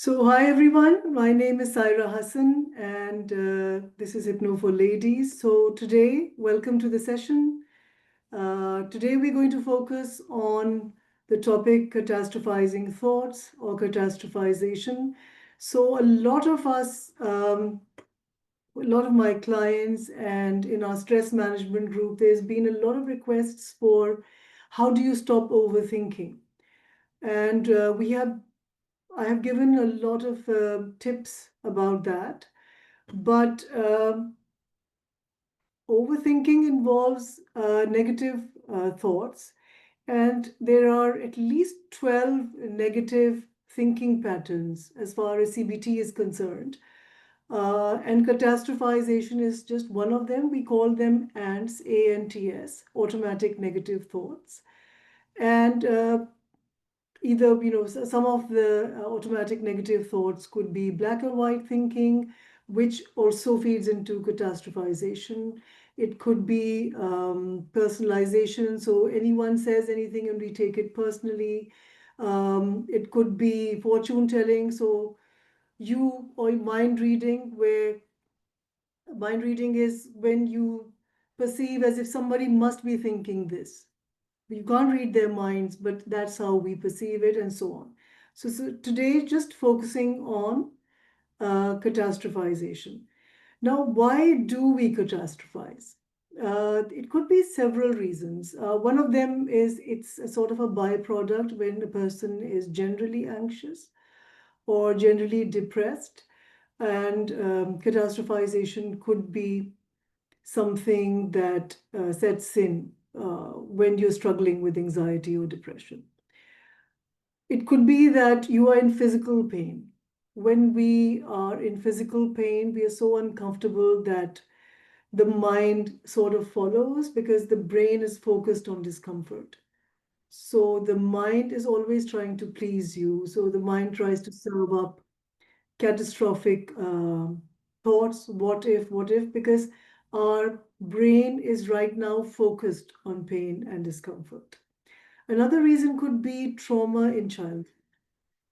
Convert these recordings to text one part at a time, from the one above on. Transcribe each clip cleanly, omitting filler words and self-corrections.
So, hi everyone. My name is Saira Hassan, and this is Hypno for Ladies. So, today, welcome to the session. Today, we're going to focus on the topic catastrophizing thoughts or catastrophization. So, a lot of us, a lot of my clients, and in our stress management group, there's been a lot of requests for how do you stop overthinking? And I have given a lot of tips about that, but overthinking involves negative thoughts, and there are at least 12 negative thinking patterns as far as CBT is concerned. And catastrophization is just one of them. We call them ANTS, ANTS, automatic negative thoughts. And either, some of the automatic negative thoughts could be black and white thinking, which also feeds into catastrophization. It could be personalization, so anyone says anything and we take it personally. It could be fortune telling, so you or mind reading, where mind reading is when you perceive as if somebody must be thinking this. You can't read their minds, but that's how we perceive it, and so on. So today, just focusing on catastrophization. Now, why do we catastrophize? It could be several reasons. One of them is it's a sort of a byproduct when a person is generally anxious or generally depressed, and catastrophization could be something that sets in when you're struggling with anxiety or depression. It could be that you are in physical pain. When we are in physical pain, we are so uncomfortable that the mind sort of follows because the brain is focused on discomfort. So the mind is always trying to please you. So the mind tries to serve up catastrophic thoughts, what if, because our brain is right now focused on pain and discomfort. Another reason could be trauma in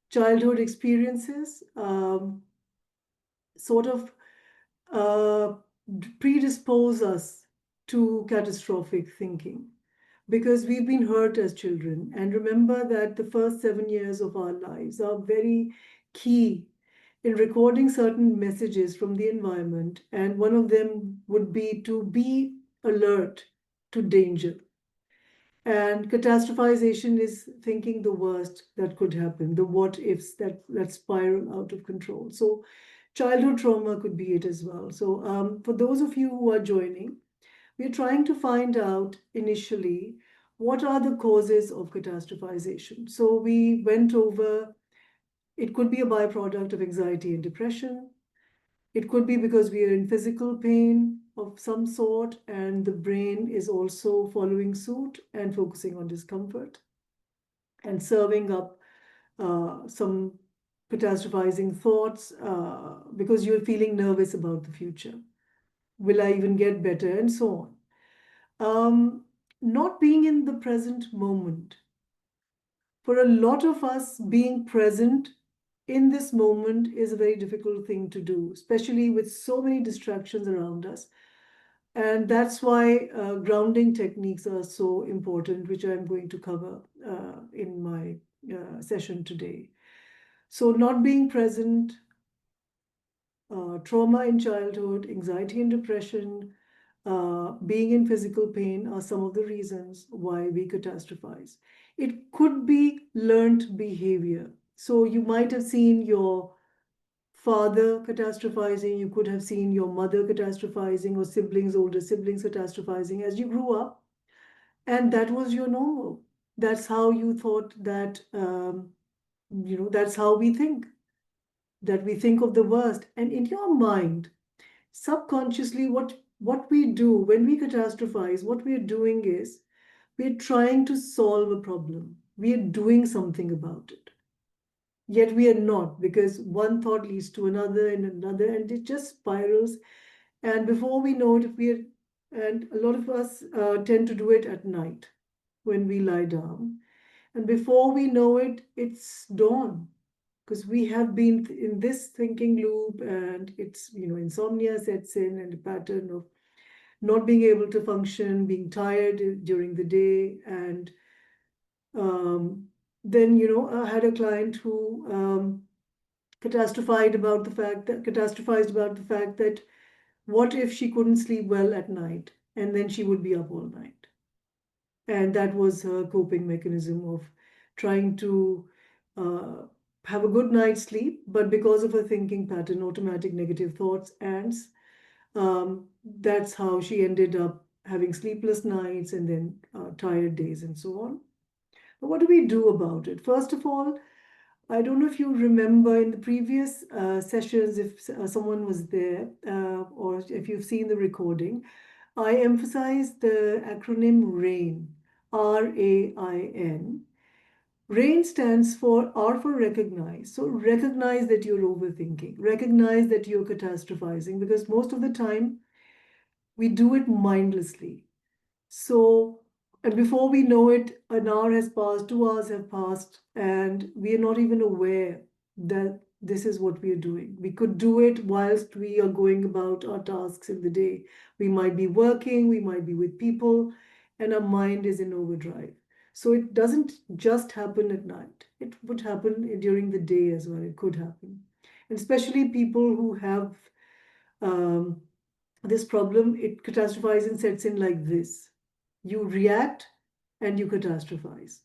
childhood experiences, sort of uh, predispose us to catastrophic thinking because we've been hurt as children. And remember that the first 7 years of our lives are very key in recording certain messages from the environment. And one of them would be to be alert to danger. And catastrophization is thinking the worst that could happen, the what ifs that spiral out of control. So childhood trauma could be it as well. So for those of you who are joining, we're trying to find out initially what are the causes of catastrophization. So we went over, it could be a byproduct of anxiety and depression. It could be because we are in physical pain of some sort and the brain is also following suit and focusing on discomfort and serving up some catastrophizing thoughts because you're feeling nervous about the future. Will I even get better? And so on. Not being in the present moment. For a lot of us, being present in this moment is a very difficult thing to do, especially with so many distractions around us. And that's why grounding techniques are so important, which I'm going to cover in my session today. So, not being present, trauma in childhood, anxiety and depression, being in physical pain are some of the reasons why we catastrophize. It could be learned behavior. So you might have seen your father catastrophizing, you could have seen your mother catastrophizing, or siblings, older siblings catastrophizing as you grew up, and that was your normal. That's how you thought that, that's how we think, that we think of the worst. And in your mind, subconsciously, what we do when we catastrophize, what we're doing is we're trying to solve a problem. We are doing something about it. Yet we are not, because one thought leads to another, and it just spirals. And before we know it, and a lot of us tend to do it at night when we lie down. And before we know it, it's dawn. because we have been in this thinking loop, and it's, insomnia sets in, and a pattern of not being able to function, being tired during the day. And um, then, I had a client who catastrophized about the fact that what if she couldn't sleep well at night, and then she would be up all night. And that was her coping mechanism of trying to uh, have a good night's sleep, but because of her thinking pattern, automatic negative thoughts, and that's how she ended up having sleepless nights, and then tired days, and so on. But what do we do about it? First of all, I don't know if you remember in the previous sessions, if someone was there, or if you've seen the recording, I emphasized the acronym RAIN, RAIN. RAIN stands for R for recognize. So recognize that you're overthinking, recognize that you're catastrophizing, because most of the time we do it mindlessly. So, and before we know it, an hour has passed, 2 hours have passed, and we are not even aware that this is what we are doing. We could do it whilst we are going about our tasks in the day. We might be working, we might be with people, and our mind is in overdrive. So it doesn't just happen at night. It would happen during the day as well. It could happen. And especially people who have um, this problem, catastrophizing sets in like this. You react and you catastrophize.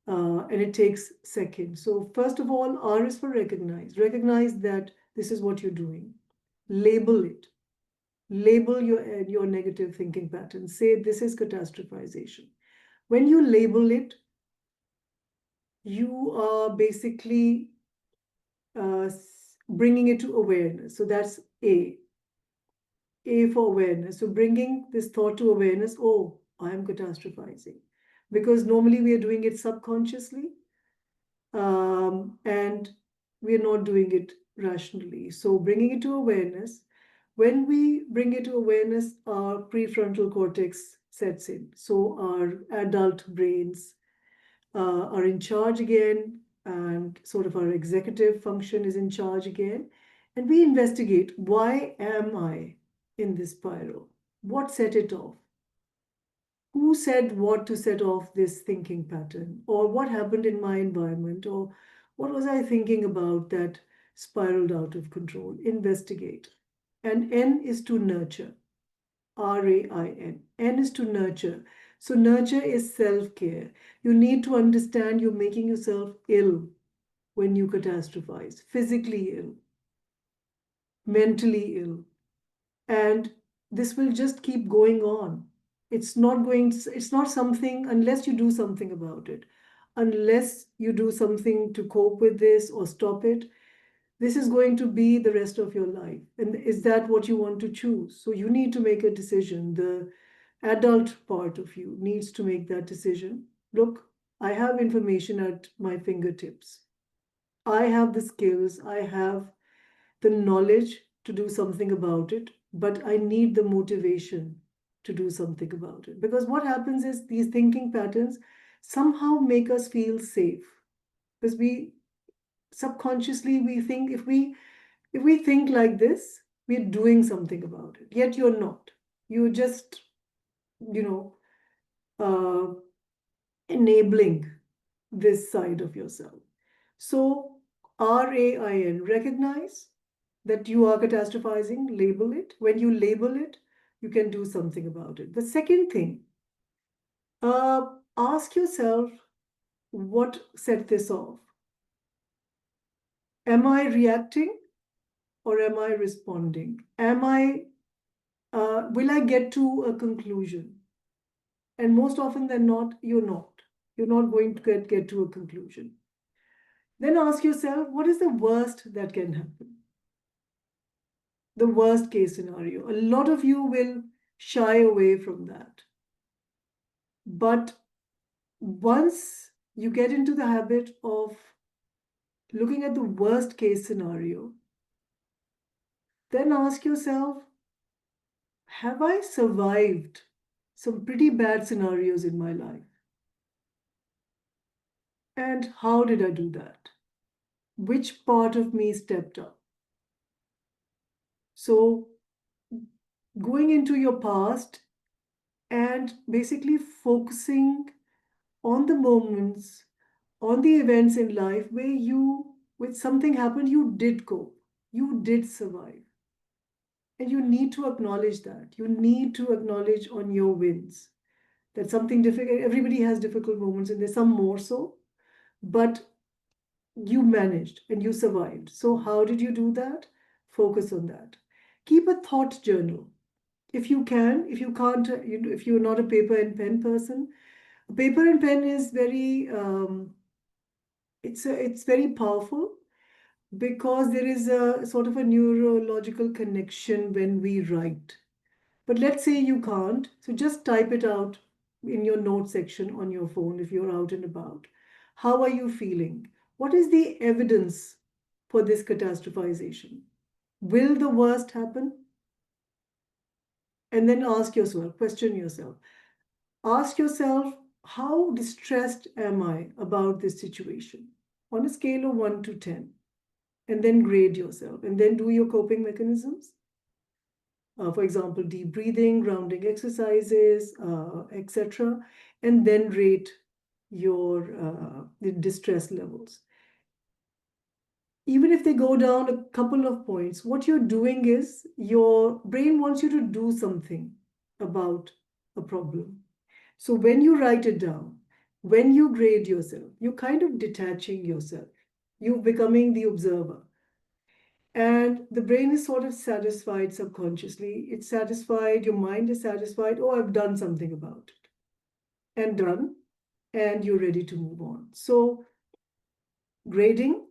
And it takes seconds. So first of all, R is for recognize. Recognize that this is what you're doing. Label it. Label your negative thinking pattern. Say this is catastrophization. When you label it, you are basically bringing it to awareness. So that's A. A for awareness. So bringing this thought to awareness, oh, I am catastrophizing. Because normally we are doing it subconsciously, and we are not doing it rationally. So bringing it to awareness, when we bring it to awareness, our prefrontal cortex sets in. So our adult brains are in charge again, and sort of our executive function is in charge again. And we investigate, why am I in this spiral? What set it off? Who said what to set off this thinking pattern? Or what happened in my environment? Or what was I thinking about that spiraled out of control? Investigate. And N is to nurture. RAIN. N is to nurture. So nurture is self-care. You need to understand you're making yourself ill when you catastrophize, physically ill, mentally ill. And this will just keep going on. It's not something, unless you do something about it, unless you do something to cope with this or stop it, this is going to be the rest of your life. And is that what you want to choose? So you need to make a decision. The adult part of you needs to make that decision. Look, I have information at my fingertips. I have the skills, I have the knowledge to do something about it, but I need the motivation to do something about it. Because what happens is these thinking patterns somehow make us feel safe. Because we subconsciously we think if we think like this, we're doing something about it. Yet you're not. You're just, you know, uh, enabling this side of yourself. So RAIN, recognize that you are catastrophizing, label it. When you label it, you can do something about it. The second thing, ask yourself, what set this off? Am I reacting or am I responding? Will I get to a conclusion? And most often than not, you're not. You're not going to get to a conclusion. Then ask yourself, what is the worst that can happen? The worst case scenario. A lot of you will shy away from that. But once you get into the habit of looking at the worst case scenario, then ask yourself, have I survived some pretty bad scenarios in my life? And how did I do that? which part of me stepped up. So going into your past and basically focusing on the moments, on the events in life where when something happened, you did cope, you did survive. And you need to acknowledge that. You need to acknowledge on your wins that something difficult, everybody has difficult moments, and there's some more so, but you managed and you survived. So, how did you do that? Focus on that. Keep a thought journal. If you can, if you can't, if you're not a paper and pen person, paper and pen is it's very powerful because there is a sort of a neurological connection when we write. But let's say you can't, so just type it out in your note section on your phone if you're out and about. How are you feeling? What is the evidence for this catastrophization? Will the worst happen? And then ask yourself, question yourself. Ask yourself, how distressed am I about this situation on a scale of 1 to 10? And then grade yourself and then do your coping mechanisms. For example, deep breathing, grounding exercises, etc. And then rate your the distress levels. Even if they go down a couple of points, what you're doing is your brain wants you to do something about a problem. So when you write it down, when you grade yourself, you're kind of detaching yourself. You're becoming the observer. And the brain is sort of satisfied subconsciously. It's satisfied, your mind is satisfied. Oh, I've done something about it. And done. And you're ready to move on. So, grading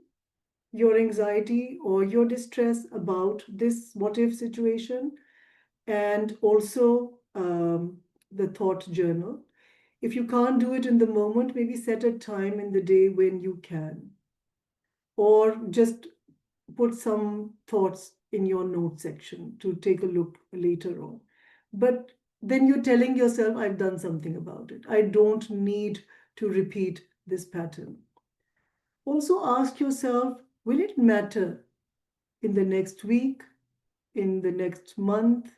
your anxiety or your distress about this what if situation, and also the thought journal. If you can't do it in the moment, maybe set a time in the day when you can. Or just put some thoughts in your note section to take a look later on. But then you're telling yourself, I've done something about it. I don't need to repeat this pattern. Also ask yourself, will it matter in the next week, in the next month,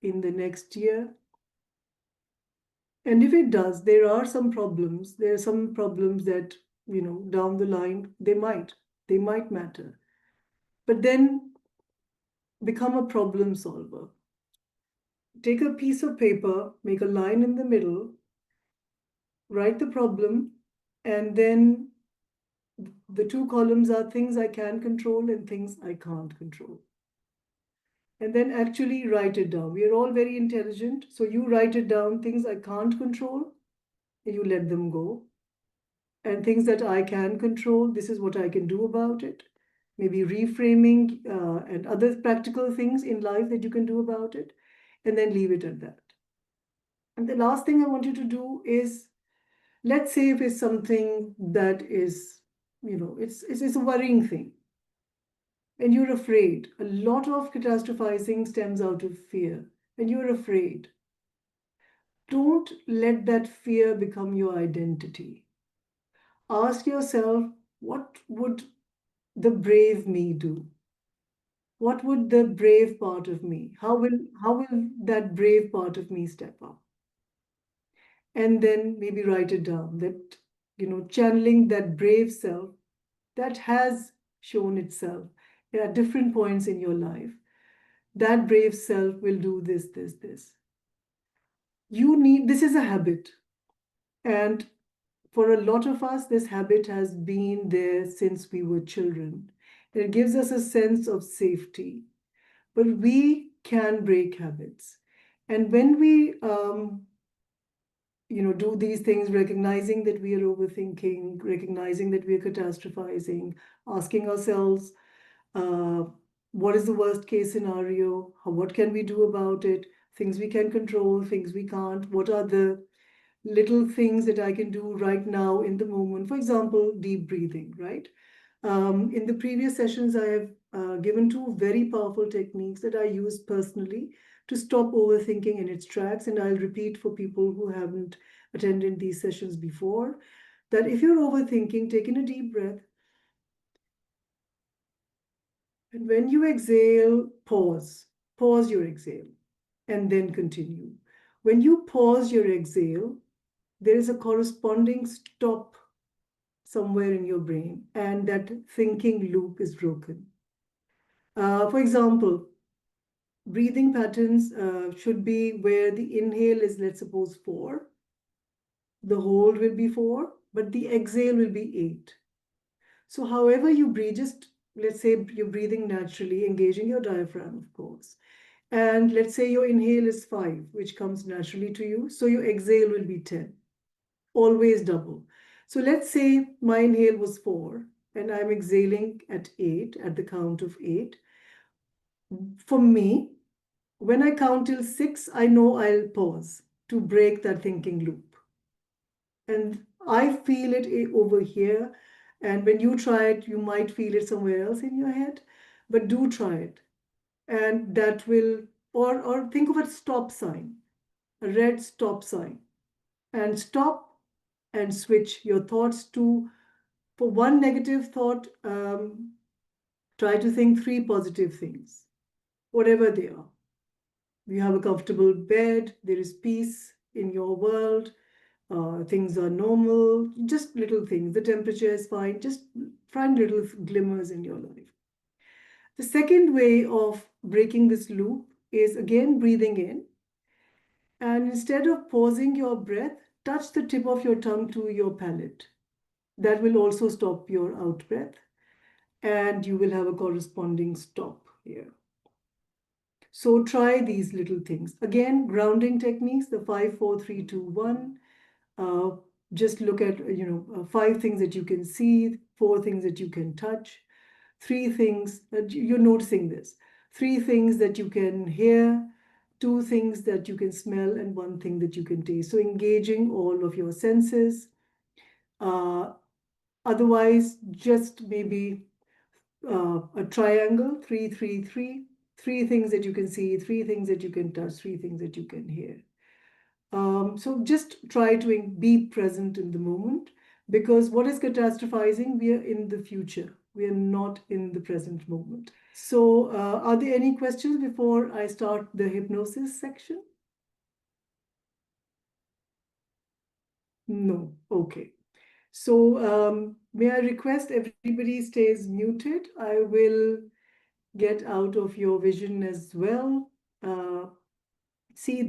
in the next year? And if it does, there are some problems. There are some problems that, down the line, they might matter. But then become a problem solver. Take a piece of paper, make a line in the middle, write the problem, and then the two columns are things I can control and things I can't control. And then actually write it down. We are all very intelligent, so you write it down, things I can't control, and you let them go. And things that I can control, this is what I can do about it. Maybe reframing and other practical things in life that you can do about it, and then leave it at that. And the last thing I want you to do is, let's say if it's something that is, it's a worrying thing and you're afraid. A lot of catastrophizing stems out of fear and you're afraid. Don't let that fear become your identity. Ask yourself, what would the brave me do? What would the brave part of me, how will that brave part of me step up? And then maybe write it down that, channeling that brave self that has shown itself at different points in your life. That brave self will do this, this, this. This is a habit. And for a lot of us, this habit has been there since we were children. It gives us a sense of safety. But we can break habits. And when we do these things, recognizing that we are overthinking, recognizing that we are catastrophizing, asking ourselves, what is the worst case scenario? What can we do about it? Things we can control, things we can't. What are the little things that I can do right now in the moment? For example, deep breathing, right? In the previous sessions, I have given two very powerful techniques that I use personally to stop overthinking in its tracks. And I'll repeat for people who haven't attended these sessions before, that if you're overthinking, take in a deep breath, And when you exhale, pause. Pause your exhale and then continue. When you pause your exhale, there is a corresponding stop somewhere in your brain, and that thinking loop is broken. For example, breathing patterns should be where the inhale is, let's suppose, 4, the hold will be 4, but the exhale will be 8. So, however you breathe, just let's say you're breathing naturally, engaging your diaphragm, of course. And let's say your inhale is 5, which comes naturally to you. So, your exhale will be 10. Always double. So, let's say my inhale was 4 and I'm exhaling at 8 at the count of 8. For me, when I count till 6, I know I'll pause to break that thinking loop. And I feel it over here. And when you try it, you might feel it somewhere else in your head, but do try it. And that will, or think of a stop sign, a red stop sign, and stop and switch your thoughts to, for one negative thought, try to think 3 positive things, whatever they are. You have a comfortable bed, there is peace in your world, things are normal, just little things. The temperature is fine, just find little glimmers in your life. The second way of breaking this loop is again breathing in. And instead of pausing your breath, touch the tip of your tongue to your palate. That will also stop your out breath, and you will have a corresponding stop here. So try these little things. Again, grounding techniques, the 5, 4, 3, 2, 1. Just look at, 5 things that you can see, 4 things that you can touch, 3 things that you're noticing this, 3 things that you can hear, 2 things that you can smell, and 1 thing that you can taste. So engaging all of your senses. Otherwise, just maybe a triangle, 3, 3, 3. 3 things that you can see, 3 things that you can touch, 3 things that you can hear. So just try to be present in the moment, because what is catastrophizing? We are in the future. We are not in the present moment. So are there any questions before I start the hypnosis section? No. Okay. So may I request everybody stays muted? I will get out of your vision as well. See